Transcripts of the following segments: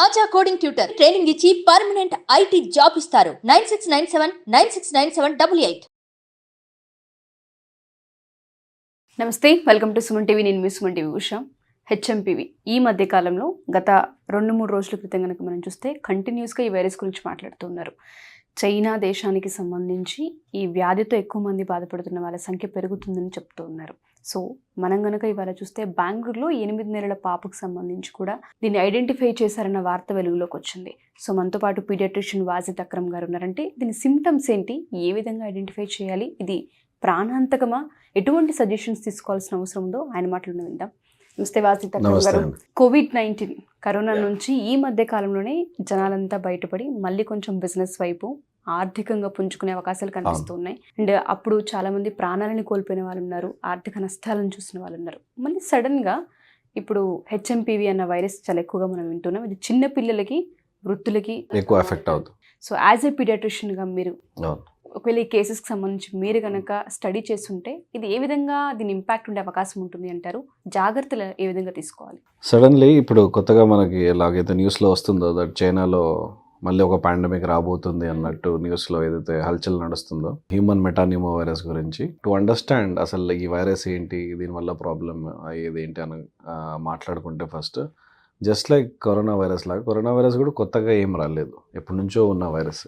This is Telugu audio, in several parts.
ఆచా కోడింగ్ ట్యూటర్ ట్రైనింగ్ ఇచ్చి పర్మనెంట్ ఐటీ జాబ్ ఇస్తారు. 9697969788. నమస్తే, వెల్కమ్ టు సుమన్ టీవీ. నేను మీ సుమన్ టీవీ ఉషా. హెచ్ఎంపీవీ ఈ మధ్య కాలంలో గత 2-3 రోజుల క్రితం కనుక మనం చూస్తే కంటిన్యూస్గా ఈ వైరస్ గురించి మాట్లాడుతున్నారు. చైనా దేశానికి సంబంధించి ఈ వ్యాధితో ఎక్కువ మంది బాధపడుతున్న వాళ్ళ సంఖ్య పెరుగుతుందని చెప్తూ ఉన్నారు. సో మనం కనుక ఇవాళ చూస్తే బెంగళూరులో 8 నెలల పాపకు సంబంధించి కూడా దీన్ని ఐడెంటిఫై చేశారన్న వార్త వెలుగులోకి వచ్చింది. సో మనతో పాటు పీడియాట్రిషియన్ వాజిద్ అక్రమ్ గారు ఉన్నారంటే దీని సిమ్టమ్స్ ఏంటి, ఏ విధంగా ఐడెంటిఫై చేయాలి, ఇది ప్రాణాంతకమా, ఎటువంటి సజెషన్స్ తీసుకోవాల్సిన అవసరం ఉందో ఆయన మాటలను విందాం. నమస్తే వాజిద్ అక్రమ్ గారు. కోవిడ్-19 కరోనా నుంచి ఈ మధ్య కాలంలోనే జనాలంతా బయటపడి మళ్ళీ కొంచెం బిజినెస్ వైపు ఆర్థికంగా పుంజుకునే అవకాశాలు కనిపిస్తున్నాయి. అండ్ అప్పుడు చాలా మంది ప్రాణాలను కోల్పోయిన వాళ్ళు ఉన్నారు, ఆర్థిక నష్టాలను చూసిన వాళ్ళు ఉన్నారు. మళ్ళీ సడన్గా ఇప్పుడు హెచ్ఎంపీవీ అన్న వైరస్ చాలా ఎక్కువగా మనం వింటున్నాం. ఇది చిన్న పిల్లలకి, వృద్ధులకి ఎక్కువ ఎఫెక్ట్ అవుతుంది. సో యాజ్ ఏ పీడియాట్రిషియన్గా మీరు ఒకవేళ ఈ కేసెస్కి సంబంధించి మీరు కనుక స్టడీ చేస్తుంటే ఇది ఏ విధంగా దీని ఇంపాక్ట్ ఉండే అవకాశం ఉంటుంది అంటారు? జాగ్రత్తలు ఏ విధంగా తీసుకోవాలి? సడన్లీ ఇప్పుడు కొత్తగా మనకి ఎలాగైతే న్యూస్లో వస్తుందో దట్ చైనాలో మళ్ళీ ఒక పాండమిక్ రాబోతుంది అన్నట్టు న్యూస్లో ఏదైతే హల్చల్ నడుస్తుందో హ్యూమన్ మెటానిమో వైరస్ గురించి, టు అండర్స్టాండ్ అసలు ఈ వైరస్ ఏంటి, దీనివల్ల ప్రాబ్లం అయ్యేది ఏంటి అని మాట్లాడుకుంటే first just like corona virus లాగా కరోనా వైరస్ కూడా కొత్తగా ఏం రాలేదు, ఎప్పటి నుంచో ఉన్న వైరస్.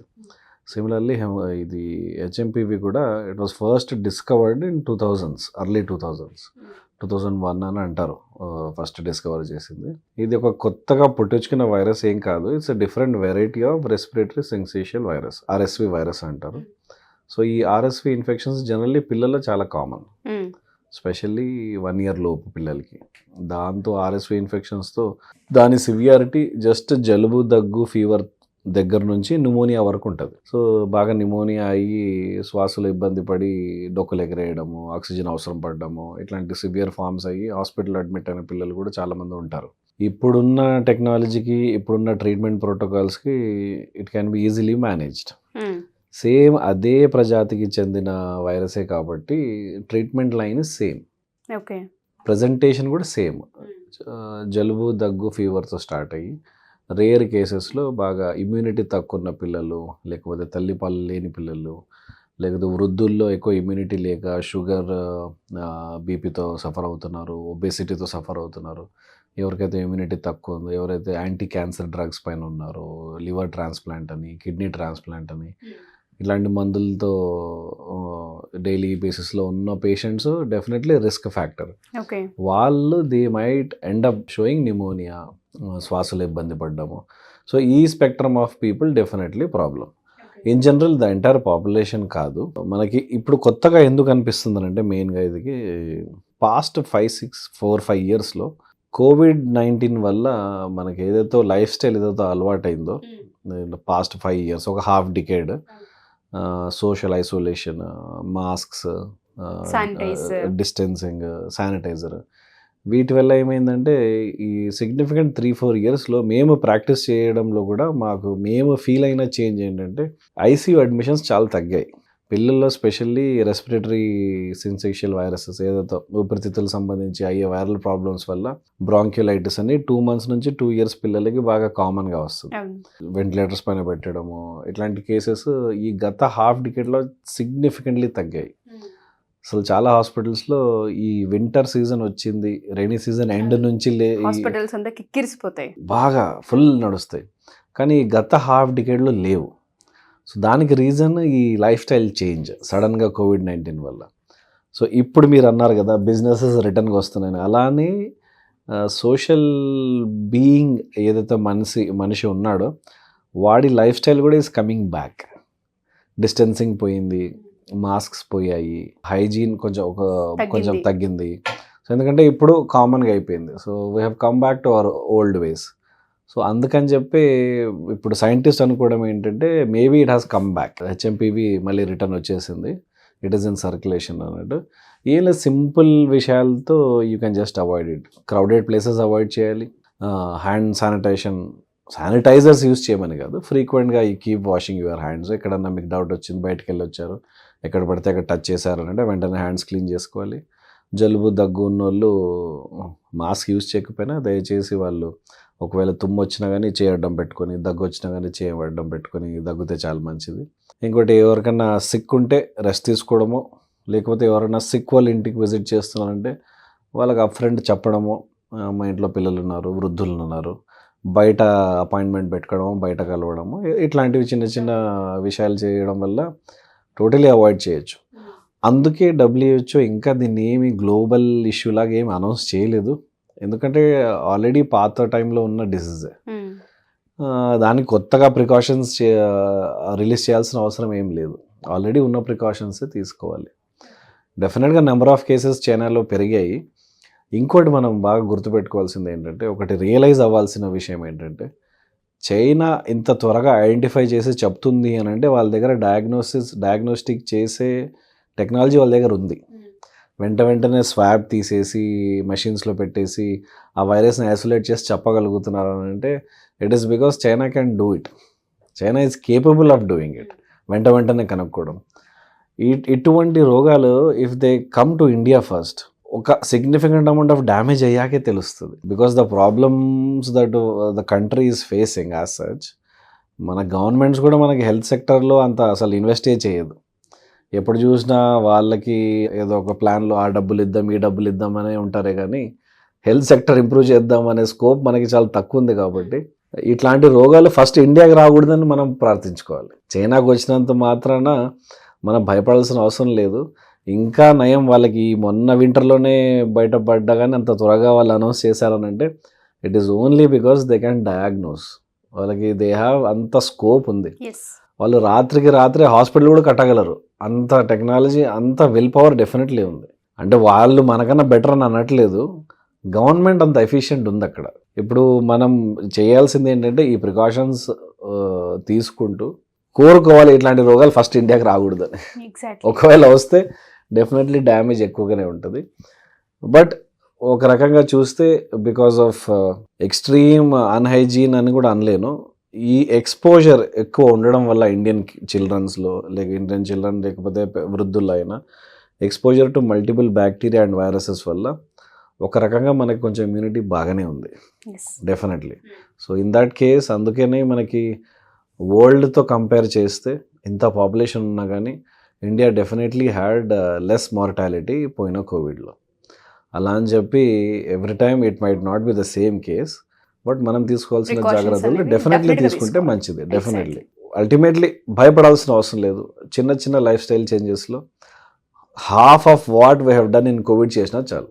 సిమిలర్లీ ఇది హెచ్ఎంపీవీ కూడా it was first discovered in 2000s, early 2001 అని అంటారు ఫస్ట్ డిస్కవర్ చేసింది. ఇది ఒక కొత్తగా పుట్టించుకున్న వైరస్ ఏం కాదు, it's a different variety of respiratory syncytial virus, RSV virus అంటారు. సో ఈ ఆర్ఎస్వి ఇన్ఫెక్షన్స్ జనరల్లీ పిల్లల్లో చాలా కామన్, ఎస్పెషల్లీ 1 year లోపు పిల్లలకి. దాంతో ఆర్ఎస్వి ఇన్ఫెక్షన్స్తో దాని సివియారిటీ జస్ట్ జలుబు, దగ్గు, ఫీవర్ దగ్గర నుంచి న్యూమోనియా వరకు ఉంటుంది. సో బాగా న్యూమోనియా అయ్యి శ్వాసలో ఇబ్బంది పడి డొక్కలు ఎగరేయడము, ఆక్సిజన్ అవసరం పడడము, ఇట్లాంటి సివియర్ ఫార్మ్స్ అయ్యి హాస్పిటల్ అడ్మిట్ అయిన పిల్లలు కూడా చాలామంది ఉంటారు. ఇప్పుడున్న టెక్నాలజీకి, ఇప్పుడున్న ట్రీట్మెంట్ ప్రోటోకాల్స్కి it can be easily managed. Same అదే ప్రజాతికి చెందిన వైరసే కాబట్టి ట్రీట్మెంట్ లైన్ సేమ్, ప్రజెంటేషన్ కూడా సేమ్. జలుబు, దగ్గు, ఫీవర్తో స్టార్ట్ అయ్యి రేర్ కేసెస్లో బాగా ఇమ్యూనిటీ తక్కువ ఉన్న పిల్లలు, లేకపోతే తల్లిపాలు లేని పిల్లలు, లేకపోతే వృద్ధుల్లో ఎక్కువ ఇమ్యూనిటీ లేక షుగర్, బీపీతో సఫర్ అవుతున్నారు, ఒబేసిటీతో సఫర్ అవుతున్నారు, ఎవరికైతే ఇమ్యూనిటీ తక్కువ ఉందో, ఎవరైతే యాంటీ క్యాన్సర్ డ్రగ్స్ పైన ఉన్నారో, లివర్ ట్రాన్స్ప్లాంట్ అని, కిడ్నీ ట్రాన్స్ప్లాంట్ అని, ఇలాంటి మందులతో డైలీ బేసిస్లో ఉన్న పేషెంట్స్ డెఫినెట్లీ రిస్క్ ఫ్యాక్టర్. వాళ్ళు they might end up sowing pneumonia, శ్వాసలో ఇబ్బంది పడ్డము. సో ఈ spectrum of people definitely problem. In general the entire population కాదు. మనకి ఇప్పుడు కొత్తగా ఎందుకు అనిపిస్తుంది అంటే మెయిన్గా ఇది పాస్ట్ 4-5 yearsలో కోవిడ్-19 వల్ల మనకి ఏదైతే లైఫ్ స్టైల్ ఏదైతే అలవాటైందో పాస్ట్ 5 years, ఒక half decade, social isolation, masks, distancing, sanitiser, వీటి వల్ల ఏమైందంటే ఈ సిగ్నిఫికెంట్ 3-4 yearsలో మేము ప్రాక్టీస్ చేయడంలో కూడా మేము ఫీల్ అయిన చేంజ్ ఏంటంటే ఐసీయూ అడ్మిషన్స్ చాలా తగ్గాయి పిల్లల్లో. స్పెషల్లీ రెస్పిరేటరీ సిన్సిషియల్ వైరసెస్ ఏదైతే ఊపిరితిత్తులకు సంబంధించి అయ్యే వైరల్ ప్రాబ్లమ్స్ వల్ల బ్రాంక్యులైటిస్ అని 2 months నుంచి 2 years పిల్లలకి బాగా కామన్గా వస్తుంది. వెంటిలేటర్స్ పైన పెట్టడము, ఇట్లాంటి కేసెస్ ఈ గత హాఫ్ డికేడ్లో సిగ్నిఫికెంట్లీ తగ్గాయి. అసలు చాలా హాస్పిటల్స్లో ఈ వింటర్ సీజన్ వచ్చింది, రైనీ సీజన్ ఎండ్ నుంచి హాస్పిటల్స్ అంతా కిక్కిరిసిపోతాయి, బాగా ఫుల్ నడుస్తాయి, కానీ గత హాఫ్ డికేడ్లో లేవు. సో దానికి రీజన్ ఈ లైఫ్ స్టైల్ చేంజ్ సడన్గా కోవిడ్-19 వల్ల. సో ఇప్పుడు మీరు అన్నారు కదా బిజినెసెస్ రిటర్న్కి వస్తున్నాయని, అలానే సోషల్ బీయింగ్ ఏదైతే మనిషి ఉన్నాడో వాడి లైఫ్ స్టైల్ కూడా ఈజ్ కమింగ్ బ్యాక్. డిస్టెన్సింగ్ పోయింది, మాస్క్స్ పోయాయి, హైజీన్ కొంచెం తగ్గింది. సో ఎందుకంటే ఇప్పుడు కామన్గా అయిపోయింది. So we have come back to our old ways. So అందుకని చెప్పి ఇప్పుడు సైంటిస్ట్ అనుకోవడం ఏంటంటే maybe it has come back, HMPV మళ్ళీ రిటర్న్ వచ్చేసింది, ఇట్ ఈస్ ఇన్ సర్క్యులేషన్ అన్నట్టు. ఏం లేదు, సింపుల్ విషయాలతో you can just avoid it. Crowded places avoid చేయాలి, హ్యాండ్ శానిటైజర్స్ యూస్ చేయమని కాదు, ఫ్రీక్వెంట్గా you keep washing your hands. ఎక్కడన్నా మీకు డౌట్ వచ్చింది, బయటకు వెళ్ళి వచ్చారు, ఎక్కడ పడితే అక్కడ టచ్ చేశారనంటే వెంటనే హ్యాండ్స్ క్లీన్ చేసుకోవాలి. జలుబు దగ్గు ఉన్నోళ్ళు మాస్క్ యూజ్ చేయకపోయినా దయచేసి వాళ్ళు ఒకవేళ తుమ్ము వచ్చినా కానీ చేయి అడ్డం పెట్టుకొని, దగ్గు వచ్చినా కానీ చేయి అడ్డం పెట్టుకొని దగ్గితే చాలా మంచిది. ఇంకోటి ఎవరికన్నా సిక్ ఉంటే రెస్ట్ తీసుకోవడమో, లేకపోతే ఎవరైనా సిక్ వాళ్ళ ఇంటికి విజిట్ చేస్తున్నారంటే వాళ్ళకి అప్ ఫ్రంట్ చెప్పడము, మా ఇంట్లో పిల్లలు ఉన్నారు, వృద్ధులు ఉన్నారు, బయట అపాయింట్మెంట్ పెట్టుకోవడము, బయట కలవడము, ఇట్లాంటివి చిన్న చిన్న విషయాలు చేయడం వల్ల టోటలీ అవాయిడ్ చేయొచ్చు. అందుకే WHO ఇంకా దీన్ని ఏమి గ్లోబల్ ఇష్యూ లాగా ఏమి అనౌన్స్ చేయలేదు. ఎందుకంటే ఆల్రెడీ పాత టైంలో ఉన్న డిసీజే. దానికి కొత్తగా ప్రికాషన్స్ రిలీజ్ చేయాల్సిన అవసరం ఏం లేదు. ఆల్రెడీ ఉన్న ప్రికాషన్సే తీసుకోవాలి. డెఫినెట్గా నెంబర్ ఆఫ్ కేసెస్ చైనాలో పెరిగాయి. ఇంకోటి మనం బాగా గుర్తుపెట్టుకోవాల్సింది ఏంటంటే, ఒకటి రియలైజ్ అవ్వాల్సిన విషయం ఏంటంటే, చైనా ఇంత త్వరగా ఐడెంటిఫై చేసి చెప్తుంది అని అంటే వాళ్ళ దగ్గర డయాగ్నోస్టిక్ చేసే టెక్నాలజీ వాళ్ళ దగ్గర ఉంది. వెంటనే స్వాబ్ తీసేసి మెషిన్స్లో పెట్టేసి ఆ వైరస్ని ఐసోలేట్ చేసి చెప్పగలుగుతున్నారు అని అంటే it is because China can do it. China is capable of doing it. వెంటనే కనుక్కోవడం. ఇటువంటి రోగాలు if they come to India first, ఒక సిగ్నిఫికెంట్ అమౌంట్ ఆఫ్ డ్యామేజ్ అయ్యాకే తెలుస్తుంది. Because the problems that the country is facing as such, మన గవర్నమెంట్స్ కూడా మనకి హెల్త్ సెక్టర్లో అంత అసలు ఇన్వెస్టే చేయదు. ఎప్పుడు చూసినా వాళ్ళకి ఏదో ఒక ప్లాన్లో ఆ డబ్బులు ఇద్దాం, ఈ డబ్బులు ఇద్దాం అనే ఉంటారే కానీ హెల్త్ సెక్టర్ ఇంప్రూవ్ చేద్దాం అనే స్కోప్ మనకి చాలా తక్కువ ఉంది. కాబట్టి ఇట్లాంటి రోగాలు ఫస్ట్ ఇండియాకి రాకూడదని మనం ప్రార్థించుకోవాలి. చైనాకు వచ్చినంత మాత్రాన మనం భయపడాల్సిన అవసరం లేదు. ఇంకా నయం, వాళ్ళకి మొన్న వింటర్లోనే బయటపడ్డా కానీ అంత త్వరగా వాళ్ళు అనౌన్స్ చేశారనంటే it is only because they can diagnose. వాళ్ళకి దే హ్యావ్ అంత స్కోప్ ఉంది. వాళ్ళు రాత్రికి రాత్రే హాస్పిటల్ కూడా కట్టగలరు. అంత టెక్నాలజీ, అంత విల్ పవర్ డెఫినెట్లీ ఉంది. అంటే వాళ్ళు మనకన్నా బెటర్ అని అనట్లేదు, గవర్నమెంట్ అంత ఎఫిషియెంట్ ఉంది అక్కడ. ఇప్పుడు మనం చేయాల్సింది ఏంటంటే ఈ ప్రికాషన్స్ తీసుకుంటూ కోరుకోవాలి ఇట్లాంటి రోగాలు ఫస్ట్ ఇండియాకి రాకూడదని. ఒకవేళ వస్తే డెఫినెట్లీ డ్యామేజ్ ఎక్కువగానే ఉంటుంది. బట్ ఒక రకంగా చూస్తే బికాస్ ఆఫ్ ఎక్స్ట్రీమ్ అన్హైజీన్ అని కూడా అనలేను, ఈ ఎక్స్పోజర్ ఎక్కువ ఉండడం వల్ల ఇండియన్ చిల్డ్రన్స్లో, ఇండియన్ చిల్డ్రన్ లేకపోతే వృద్ధుల్లో అయినా exposure to multiple bacteria and viruses వల్ల ఒక రకంగా మనకి కొంచెం ఇమ్యూనిటీ బాగానే ఉంది definitely. So in that case అందుకనే మనకి వరల్డ్తో కంపేర్ చేస్తే ఇంత పాపులేషన్ ఉన్నా కానీ India definitely had less mortality పోయిన కోవిడ్లో. అలా అని చెప్పి every time it might not be the same case, but మనం తీసుకోవాల్సిన జాగ్రత్తలు డెఫినెట్లీ తీసుకుంటే మంచిది. డెఫినెట్లీ అల్టిమేట్లీ భయపడాల్సిన అవసరం లేదు. చిన్న చిన్న లైఫ్ స్టైల్ చేంజెస్లో half of what we have done in Covid చేసినా చాలు.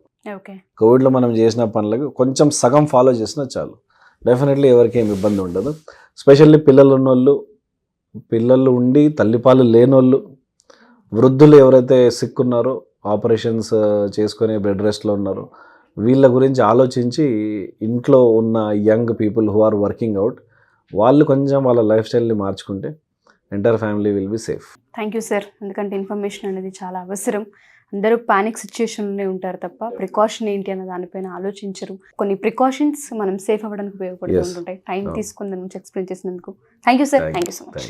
కోవిడ్లో మనం చేసిన పనులకు కొంచెం సగం ఫాలో చేసినా చాలు. డెఫినెట్లీ ఎవరికి ఏమి ఇబ్బంది ఉండదు. స్పెషల్లీ పిల్లలు ఉన్నోళ్ళు, పిల్లలు ఉండి తల్లిపాలు లేనోళ్ళు, వృద్ధులు ఎవరైతే సిక్ ఉన్నారో, ఆపరేషన్స్ చేసుకొని బెడ్ రెస్ట్లో ఉన్నారో, వీళ్ళ గురించి ఆలోచించి ఇంట్లో ఉన్న young people who are working out వాళ్ళు కొంచెం వాళ్ళ లైఫ్ స్టైల్ని మార్చుకుంటే entire family will be safe. Thank you sir. ఎందుకంటే ఇన్ఫర్మేషన్ అనేది చాలా అవసరం. అందరూ పానిక్ సిచ్యుయేషన్లోనే ఉంటారు తప్ప ప్రికాషన్ ఏంటి అన్న దానిపైన ఆలోచించరు. కొన్ని ప్రికాషన్స్ మనం సేఫ్ అవ్వడానికి ఉపయోగపడుతూ ఉంటాయి. టైం తీసుకుని దాని నుంచి ఎక్స్ప్లెయిన్ చేసినందుకు thank you sir. Thank you so much.